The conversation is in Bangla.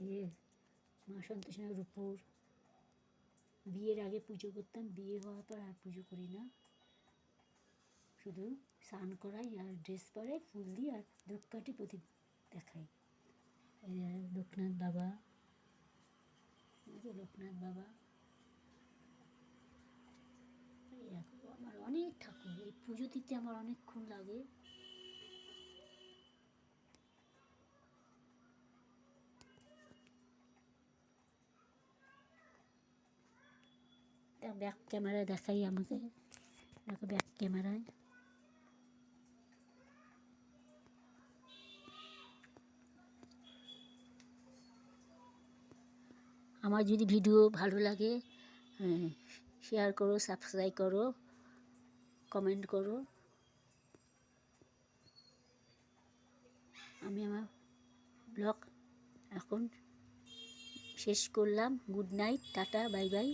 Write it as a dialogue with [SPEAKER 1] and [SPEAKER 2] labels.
[SPEAKER 1] এই মা সন্তোষীর রূপোর বিয়ের আগে পুজো করতাম, বিয়ে হওয়ার পর আর পুজো করি না, শুধু স্নান করাই আর ড্রেস পরাই, ফুল দিই আর ধূপকাঠি প্রদীপ দেখাই। এই লোকনাথ বাবা, লোকনাথ বাবা, আমার অনেক ঠাকুর। এই পুজো দিতে আমার অনেকক্ষণ লাগে। ব্যাক ক্যামেরায় দেখাই আমাকে, দেখো ব্যাক ক্যামেরায়। আমার যদি ভিডিও ভালো লাগে শেয়ার করো, সাবস্ক্রাইব করো, কমেন্ট করো। আমি আমার ব্লগ এখন শেষ করলাম। Good night, tata, bye bye.